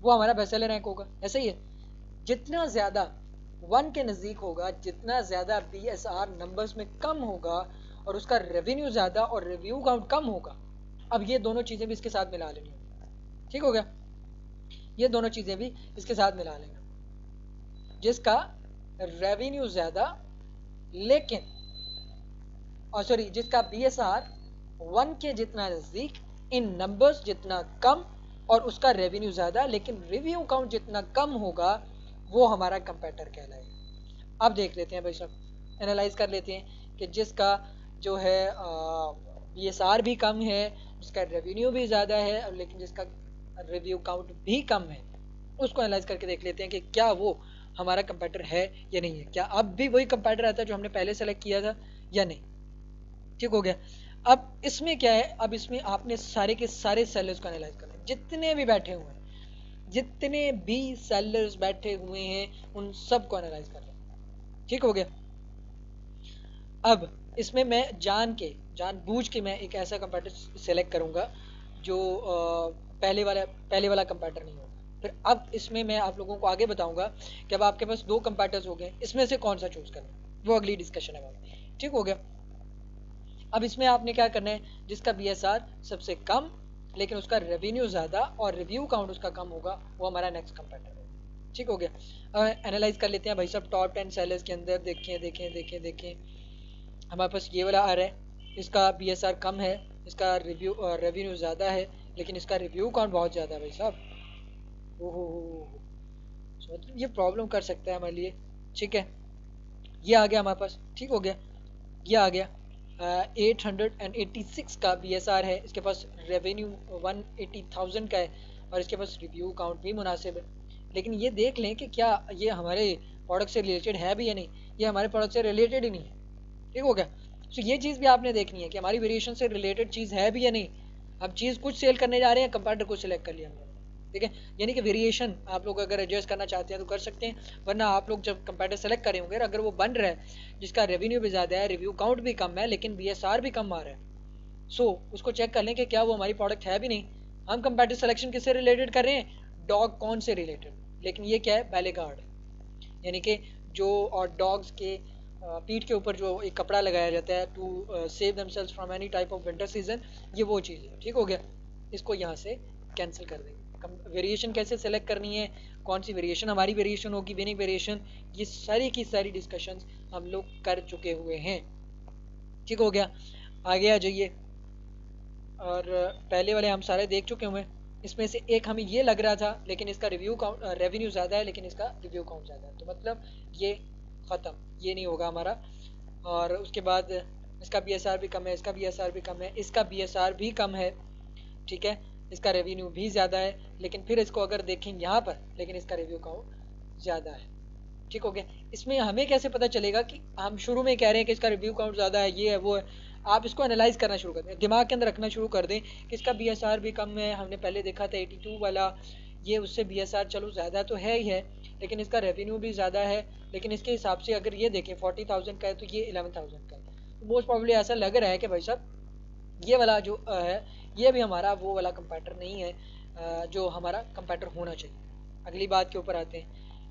वो हमारा बेस्ट सेलर रैंक होगा। ऐसे ही है, जितना ज्यादा 1 के नजदीक होगा, जितना ज्यादा BSR नंबर्स में कम होगा और उसका रेवेन्यू ज्यादा और रिव्यू काउंट कम होगा। अब ये दोनों चीजें भी इसके साथ मिला लेनी होगी। ठीक हो गया, ये दोनों चीजें भी इसके साथ मिला लेना, जिसका रेवेन्यू ज्यादा लेकिन सॉरी जिसका BSR 1 के जितना नजदीक, इन नंबर्स जितना कम और उसका रेवेन्यू ज्यादा लेकिन रिव्यू काउंट जितना कम होगा वो हमारा कंपेटिटर कहलाएगा। अब देख लेते हैं भाई साहब, एनालाइज कर लेते हैं कि जिसका जो है BSR भी कम है, जिसका रेवेन्यू भी ज्यादा है और लेकिन जिसका रिव्यू काउंट भी कम है, उसको एनालाइज करके देख लेते हैं कि क्या वो हमारा कंपेटिटर है या नहीं है, क्या अब भी वही कंपेटिटर आता है जो हमने पहले सेलेक्ट किया था या नहीं। ठीक हो गया। अब इसमें क्या है, अब इसमें आपने सारे के सारे सेलर्स को एनालाइज करना है, जितने भी बैठे हुए हैं, जितने भी सेलर्स बैठे हुए हैं उन सब को एनालाइज करना है। ठीक हो गया। अब इसमें मैं जानबूझ के मैं एक ऐसा कंपेटिटर सेलेक्ट करूंगा जो पहले वाला कंपेटिटर नहीं होगा। फिर अब इसमें मैं आप लोगों को आगे बताऊंगा कि अब आपके पास दो कंपेटिटर्स हो गए, इसमें से कौन सा चूज करना, वो अगली डिस्कशन है हमारी। ठीक हो गया। अब इसमें आपने क्या करना है, जिसका BSR सबसे कम लेकिन उसका रेवेन्यू ज्यादा और रिव्यू काउंट उसका कम होगा वो हमारा नेक्स्ट कंपेटिटर है। ठीक हो गया। एनालाइज कर लेते हैं भाई सब, टॉप 10 सेलर्स के अंदर देखें हमारे पास ये वाला आ रहा है, इसका BSR कम है, इसका रेवेन्यू ज्यादा है लेकिन इसका रिव्यू काउंट बहुत ज्यादा है भाई साहब। ओहो, मतलब ये प्रॉब्लम कर सकता है हमारे लिए। ठीक है, ये आ गया हमारे पास। ठीक हो गया, ये आ गया 886 का BSR है, इसके पास रेवेन्यू 180,000 का है और इसके पास रिव्यू काउंट भी मुनासिब है। लेकिन ये देख लें कि क्या ये हमारे प्रोडक्ट से रिलेटेड है भी या नहीं, ये हमारे प्रोडक्ट से रिलेटेड ही नहीं है। ठीक हो गया। तो ये चीज़ भी आपने देखनी है कि हमारी वेरिएशन से रिलेटेड चीज़ है भी या नहीं। अब चीज़ कुछ सेल करने जा रहे हैं, कंपेटिटर को सिलेक्ट कर लिया हमने, ठीक है। यानी कि वेरिएशन आप लोग अगर एडजस्ट करना चाहते हैं तो कर सकते हैं, वरना आप लोग जब कंपेटिटर सेलेक्ट करे होंगे अगर वो बन रहा है जिसका रेवेन्यू भी ज़्यादा है, रिव्यू काउंट भी कम है लेकिन BSR भी कम आ रहा है, सो उसको चेक कर लें कि क्या वो हमारी प्रोडक्ट है भी नहीं। हम कंपेटिटर सिलेक्शन किससे रिलेटेड कर रहे हैं, डॉग कौन से रिलेटेड, लेकिन ये क्या है, बैले गार्ड, यानी कि जो और डॉग्स के पीठ के ऊपर जो एक कपड़ा लगाया जाता है to save themselves from any type of winter season, ये वो चीज़ है। ठीक हो गया, इसको यहाँ से कैंसिल कर देंगे। वेरिएशन कैसे सेलेक्ट करनी है, कौन सी वेरिएशन हमारी वेरिएशन होगी, विनिंग वेरिएशन, ये सारी की सारी डिस्कशंस हम लोग कर चुके हुए हैं। ठीक हो गया, आगे आ जाइए। और पहले वाले हम सारे देख चुके हुए हैं। इसमें से एक हमें ये लग रहा था लेकिन इसका रिव्यू काउंट रेवेन्यू ज़्यादा है लेकिन इसका रिव्यू काउंट ज़्यादा है, तो मतलब ये ख़त्म, ये नहीं होगा हमारा। और उसके बाद इसका BSR भी कम है, इसका BSR भी कम है, इसका BSR भी कम है, ठीक है, इसका रेवेन्यू भी ज़्यादा है, लेकिन फिर इसको अगर देखें यहाँ पर, लेकिन इसका रिव्यू काउंट ज़्यादा है। ठीक हो गया। इसमें हमें कैसे पता चलेगा कि हम शुरू में कह रहे हैं कि इसका रिव्यू काउंट ज़्यादा है, ये है वो है, आप इसको एनालाइज करना शुरू कर दें, दिमाग के अंदर रखना शुरू कर दें कि इसका BSR भी कम है, हमने पहले देखा था 82 वाला, ये उससे BSR चलो ज़्यादा तो है ही है, लेकिन इसका रेवेन्यू भी ज़्यादा है, लेकिन इसके हिसाब से अगर ये देखें 40,000 का है तो ये 11,000 का है, तो मोस्ट प्रॉब्ली ऐसा लग रहा है कि भाई साहब ये वाला जो है ये भी हमारा वो वाला कंपैटर नहीं है जो हमारा कंपैटर होना चाहिए। अगली बात के ऊपर आते हैं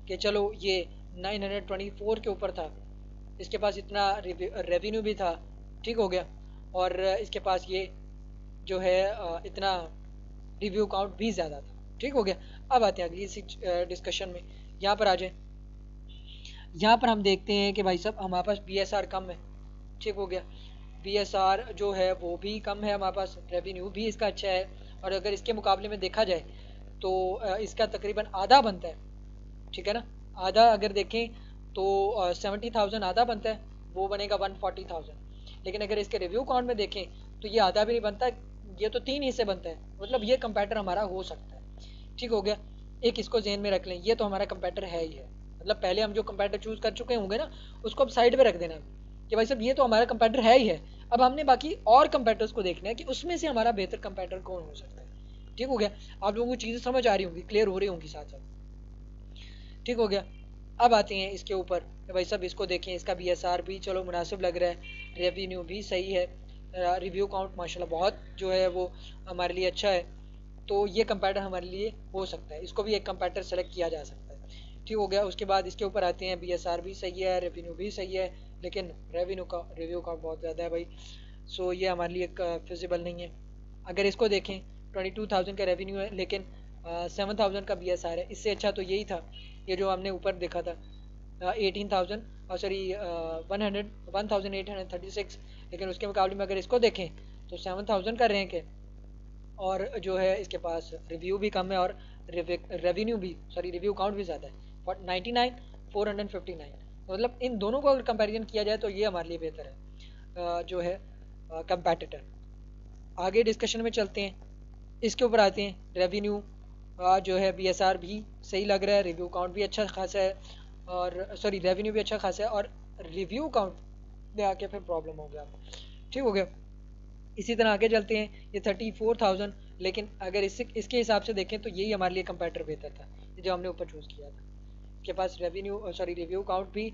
कि चलो ये 924 के ऊपर था, इसके पास इतना रेवेन्यू भी था, ठीक हो गया, और इसके पास ये जो है इतना रिव्यू काउंट भी ज़्यादा था, ठीक हो गया। अब आते हैं अगली इसी डिस्कशन में, यहाँ पर आ जाए, यहाँ पर हम देखते हैं कि भाई साहब हमारे पास BSR कम है, ठीक हो गया, BSR जो है वो भी कम है हमारे पास, रेवेन्यू भी इसका अच्छा है, और अगर इसके मुकाबले में देखा जाए तो इसका तकरीबन आधा बनता है, ठीक है ना, आधा अगर देखें तो 70,000 आधा बनता है, वो बनेगा 140,000, लेकिन अगर इसके रिव्यू काउंट में देखें तो ये आधा भी नहीं बनता, ये तो 3 हिस्से बनता है, मतलब ये कंपैटर हमारा हो सकता है, ठीक हो गया। एक इसको जहन में रख लें, ये तो हमारा कंपैटर है ही है, मतलब पहले हम जो कंपैटर चूज कर चुके होंगे ना उसको अब साइड पे रख देना कि भाई साहब ये तो हमारा कंपैटर है ही है, अब हमने बाकी और कंपैटर्स को देखना है कि उसमें से हमारा बेहतर कंपैटर कौन हो सकता है, ठीक हो गया। आप लोगों को चीज़ें समझ आ रही होंगी, क्लियर हो रही होंगी साथ साथ, ठीक हो गया। अब आते हैं इसके ऊपर, भाई साहब इसको देखें, इसका BSR भी चलो मुनासिब लग रहा है, रेवेन्यू भी सही है, रिव्यू काउंट माशाल्लाह बहुत जो है वो हमारे लिए अच्छा है, तो ये कंपैटर हमारे लिए हो सकता है, इसको भी एक कंपैटर सेलेक्ट किया जा सकता है, ठीक हो गया। उसके बाद इसके ऊपर आते हैं, BSR भी सही है, रेवेन्यू भी सही है, लेकिन रिव्यू का बहुत ज़्यादा है भाई, सो ये हमारे लिए फिजिबल नहीं है। अगर इसको देखें 22,000 का रेवेन्यू है, लेकिन 7,000 का BSR है, इससे अच्छा तो यही था ये जो हमने ऊपर देखा था 18,000 और सॉरी 1836, लेकिन उसके मुकाबले में अगर इसको देखें तो 7,000 का रैंक है, और जो है इसके पास रिव्यू भी कम है, और रेवेन्यू भी सॉरी रिव्यू काउंट भी ज़्यादा है 99 459, मतलब इन दोनों को अगर कंपैरिजन किया जाए तो ये हमारे लिए बेहतर है जो है कंपैटिटर। आगे डिस्कशन में चलते हैं, इसके ऊपर आते हैं, रेवेन्यू जो है BSR भी सही लग रहा है, रिव्यू काउंट भी अच्छा खासा है, और सॉरी रेवेन्यू भी अच्छा खासा है, और रिव्यू काउंट में आके फिर प्रॉब्लम हो गया, ठीक हो गया। इसी तरह आगे चलते हैं, ये 34,000, लेकिन अगर इसके हिसाब से देखें तो यही हमारे लिए कंपैटर बेहतर था, ये जो हमने ऊपर चूज़ किया था, इसके पास रेवेन्यू सॉरी रिव्यू काउंट भी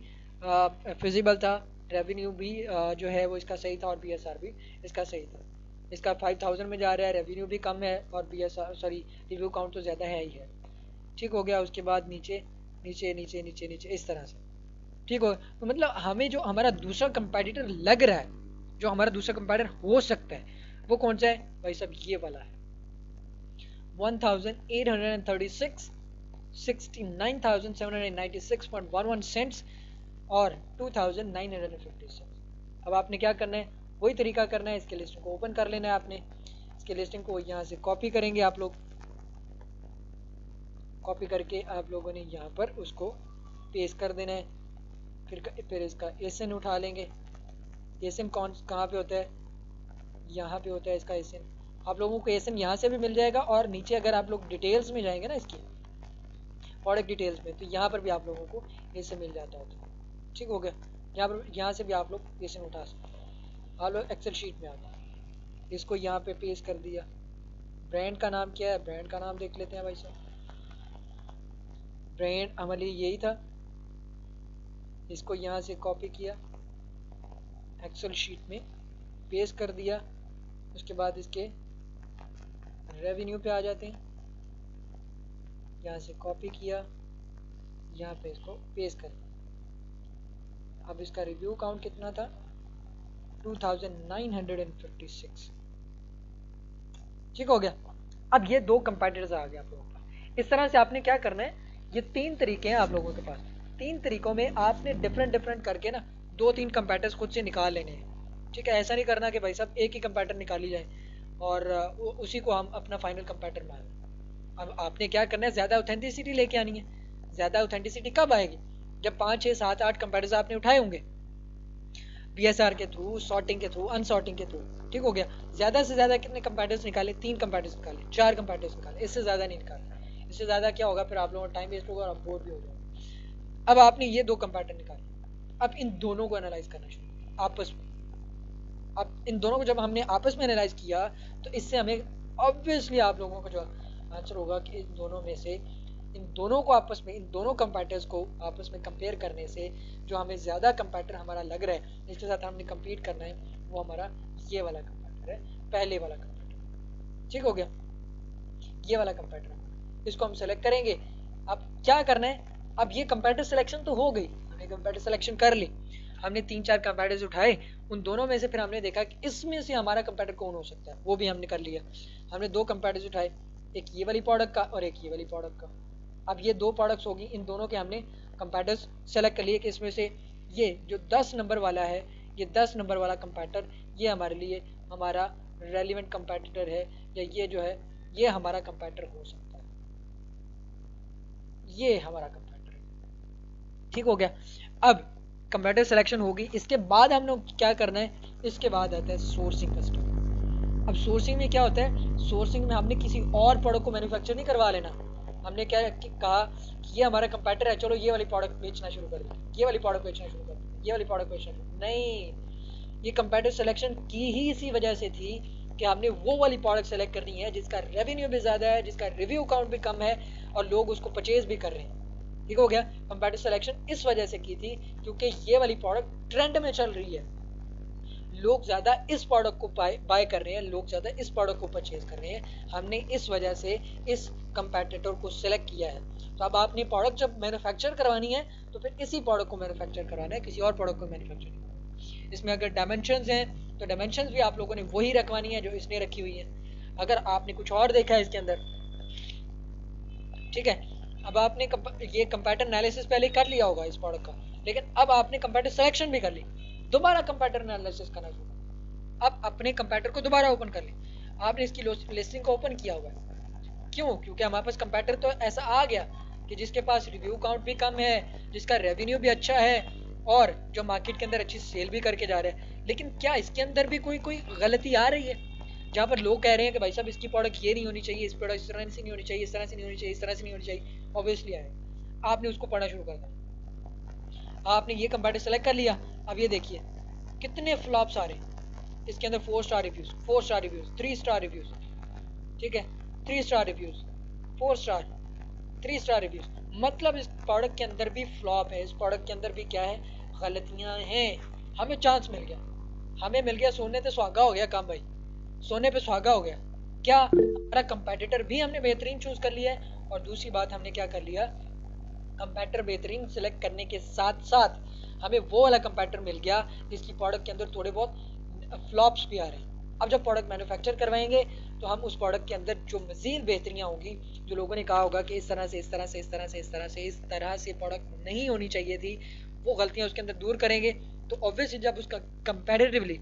फिजिबल था, रेवेन्यू भी जो है वो इसका सही था, और BSR भी इसका सही था। इसका 5,000 में जा रहा है, रेवेन्यू भी कम है, और BSR सॉरी रिव्यू काउंट तो ज़्यादा है ही है, ठीक हो गया। उसके बाद नीचे नीचे नीचे नीचे नीचे इस तरह से, ठीक हो, तो मतलब हमें जो हमारा दूसरा कंपैटिटर लग रहा है, जो हमारा दूसरा कंपैटिटर हो सकता है, वो कौन सा है भाई साहब, ये वाला है 1836 69,796.11 सेंट्स और 2,956। अब आपने क्या करना है, वही तरीका करना है, इसके लिस्टिंग को ओपन कर लेना है आपने, इसके लिस्टिंग को यहाँ से कॉपी करेंगे आप लोग, कॉपी करके आप लोगों ने यहाँ पर उसको पेस्ट कर देना है, फिर इसका एसएन उठा लेंगे, एसएन कहाँ पे होता है, यहाँ पे होता है इसका एसएन, आप लोगों को एसएन यहाँ से भी मिल जाएगा, और नीचे अगर आप लोग डिटेल्स में जाएंगे ना इसकी प्रोडक्ट डिटेल्स में, तो यहाँ पर भी आप लोगों को एसएन मिल जाता होता है, ठीक हो गया। यहाँ से भी आप लोग एसएन उठा सकते हैं, आप लोग एक्सेल शीट में आते हैं, इसको यहाँ पे पेस्ट कर दिया। ब्रांड का नाम क्या है, ब्रांड का नाम देख लेते हैं भाई साहब, ब्रांड हमारे लिए यही था, इसको यहाँ से कॉपी किया, एक्सेल शीट में पेस्ट कर दिया। उसके बाद इसके रेवेन्यू पे आ जाते हैं, यहाँ से कॉपी किया, यहाँ पे इसको पेस्ट कर दिया। अब इसका रिव्यू काउंट कितना था, 2,956, ठीक हो गया। अब ये दो कंपैटिटर्स आ गए आप लोगों के पास। इस तरह से आपने क्या करना है, ये 3 तरीके हैं आप लोगों के पास, 3 तरीकों में आपने डिफरेंट करके ना 2-3 कंपैटिटर्स खुद से निकाल लेने हैं, ठीक है। ऐसा नहीं करना कि भाई साहब एक ही कंपैटिटर निकाली जाए और उसी को हम अपना फाइनल कंपैटिटर मान लें। अब आपने क्या करना है, ज़्यादा ऑथेंटिसिटी लेके आनी है। ज़्यादा ऑथेंटिसिटी कब आएगी, जब 5, 6, 7, 8 कंपैटिटर्स आपने उठाए होंगे, BSR के थ्रू, सॉर्टिंग के थ्रू, अनसॉर्टिंग के थ्रू। ठीक हो गया। ज्यादा से ज्यादा कितने कंपैरेटर्स निकाले? 3 कंपैरेटर्स निकाले, 4 कंपैरेटर्स निकाले, इससे ज्यादा नहीं निकाले। इससे ज्यादा क्या होगा, फिर आप लोगों का टाइम वेस्ट होगा और आप बोर भी हो जाओगे। अब आपने ये 2 कंपैरेटर निकाले, अब इन दोनों को एनालाइज करना शुरू किया आपस में। अब इन दोनों को जब हमने आपस में एनालाइज किया तो इससे हमें ऑब्वियसली आप लोगों का जो आंसर होगा कि इन दोनों में से, इन दोनों को आपस में, इन दोनों कंपैरेटर्स को आपस में कंपेयर करने से जो हमें ज्यादा कंपैरेटर हमारा लग रहा है, जिसके साथ हमने कंपीट करना है, वो हमारा ये वाला कंपैरेटर है, पहले वाला कंपैरेटर। ठीक हो गया, ये वाला कंपैरेटर, इसको हम सेलेक्ट करेंगे। अब क्या करना है, अब ये कंपैरेटर सिलेक्शन तो हो गई, हमने कंपैरेटर सिलेक्शन कर ली, हमने 3-4 कंपैरेटर्स उठाए, उन दोनों में से फिर हमने देखा कि इसमें से हमारा कंपैरेटर कौन हो सकता है, वो भी हमने कर लिया। हमने 2 कंपैरेटर्स उठाए, एक ये वाली प्रोडक्ट का और एक ये वाली प्रोडक्ट का। अब ये 2 प्रोडक्ट्स होगी, इन दोनों के हमने कंपैरेटर्स सेलेक्ट कर लिए कि इसमें से ये जो 10 नंबर वाला है, ये 10 नंबर वाला कंपैरेटर ये हमारे लिए हमारा रेलिवेंट कंपैरेटर है, या ये जो है ये हमारा कंपैरेटर हो सकता है, ये हमारा कंपैरेटर है। ठीक हो गया। अब कंपैरेटर सिलेक्शन होगी, इसके बाद हम लोग क्या करना है, इसके बाद आता है सोर्सिंग का स्टेप। अब सोर्सिंग में क्या होता है, सोर्सिंग में हमने किसी और प्रोडक्ट को मैन्युफैक्चर नहीं करवा लेना। हमने क्या कहा कि ये हमारा कंपैरेटर है, चलो ये वाली प्रोडक्ट बेचना शुरू कर दें, ये वाली प्रोडक्ट बेचना शुरू कर दें, ये वाली प्रोडक्ट बेचना शुरू, नहीं, ये कंपैरेटर सिलेक्शन की ही इसी वजह से थी कि हमने वो वाली प्रोडक्ट सेलेक्ट करनी है जिसका रेवेन्यू भी ज़्यादा है, जिसका रिव्यू काउंट भी कम है और लोग उसको परचेज भी कर रहे हैं। ठीक हो गया। कंपैरेटर सिलेक्शन इस वजह से की थी क्योंकि ये वाली प्रोडक्ट ट्रेंड में चल रही है, लोग ज्यादा इस प्रोडक्ट को बाय कर रहे हैं, लोग ज्यादा इस प्रोडक्ट को परचेज कर रहे हैं, हमने इस वजह से इस कंपैरेटर को सिलेक्ट किया है। तो अब आपने प्रोडक्ट जब मैन्युफैक्चर करवानी है तो फिर इसी प्रोडक्ट को मैन्युफैक्चर करवाना है, किसी और प्रोडक्ट को मैन्युफैक्चर नहीं करवाना। इसमें अगर डायमेंशंस हैं तो डायमेंशंस भी आप लोगों ने वही रखवानी है जो इसने रखी हुई है। अगर आपने कुछ और देखा है इसके अंदर, ठीक है, अब आपने ये कंपैरेटर एनालिसिस पहले कर लिया होगा इस प्रोडक्ट का, लेकिन अब आपने कंपैरेटर सिलेक्शन भी कर ली, दोबारा कंपैरेटर एनालिसिस करना शुरू। अब अपने कंपैरेटर को दोबारा ओपन कर ली, आपने इसकी लिस्टिंग को ओपन किया हुआ है, क्यों, क्योंकि हमारे पास कंपैरेटर तो ऐसा आ गया कि जिसके पास रिव्यू काउंट भी कम है, जिसका रेवेन्यू भी अच्छा है और जो मार्केट के अंदर अच्छी सेल भी करके जा रहा है। लेकिन क्या इसके अंदर भी कोई गलती आ रही है जहाँ पर लोग कह रहे हैं कि भाई साहब इसकी प्रोडक्ट ये नहीं होनी चाहिए, इस प्रोडक्ट इस तरह से नहीं होनी चाहिए, इस तरह से नहीं होनी चाहिए, इस तरह से नहीं होनी चाहिए, ऑब्वियसली आए। आपने उसको पढ़ना शुरू कर दिया, आपने ये कंपैरेटर सेलेक्ट कर लिया। अब ये देखिए कितने फ्लॉप्स आ रहे हैं इसके अंदर, 4 star reviews, 4 star reviews, 3 star reviews, ठीक है, 3 star reviews, 4 star, 3 star reviews, मतलब इस प्रोडक्ट के अंदर भी फ्लॉप है, इस प्रोडक्ट के अंदर भी क्या है, गलतियां हैं। हमें चांस मिल गया, हमें मिल गया, सोने पे सुहागा हो गया काम भाई, सोने पे सुहागा हो गया। क्या, हमारा कंपैरेटर भी हमने बेहतरीन चूज कर लिया है, और दूसरी बात हमने क्या कर लिया, कंपैरेटर बेहतरीन सिलेक्ट करने के साथ साथ हमें वो वाला कंपैरेटर मिल गया जिसकी प्रोडक्ट के अंदर थोड़े बहुत फ्लॉप्स भी आ रहे हैं। अब जब प्रोडक्ट मैन्युफैक्चर करवाएंगे तो हम उस प्रोडक्ट के अंदर जो मजीद बेहतरियाँ होंगी, जो लोगों ने कहा होगा कि इस तरह से इस तरह से इस तरह से इस तरह से इस तरह से प्रोडक्ट नहीं होनी चाहिए थी, वो गलतियाँ उसके अंदर दूर करेंगे। तो ऑब्वियसली जब उसका कंपैरेटिवली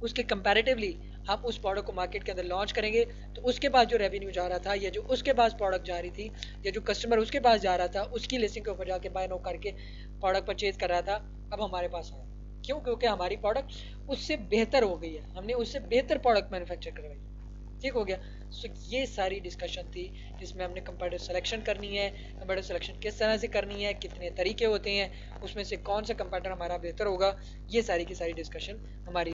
उसके कंपैरेटिवली हम उस प्रोडक्ट को मार्केट के अंदर लॉन्च करेंगे तो उसके पास जो रेवेन्यू जा रहा था, या जो उसके पास प्रोडक्ट जा रही थी, या जो कस्टमर उसके पास जा रहा था, उसकी लिस्टिंग के ऊपर जाके बाय नो करके प्रोडक्ट परचेज कर रहा था, अब हमारे पास आया। क्यों, क्योंकि हमारी प्रोडक्ट उससे बेहतर हो गई है, हमने उससे बेहतर प्रोडक्ट मैन्युफैक्चर करवाई। ठीक हो गया। सो ये सारी डिस्कशन थी जिसमें हमने कंपैरेटर सिलेक्शन करनी है, कंपैरेटर सिलेक्शन किस तरह से करनी है, कितने तरीके होते हैं, उसमें से कौन सा कंपैरेटर हमारा बेहतर होगा, ये सारी की सारी डिस्कशन हमारी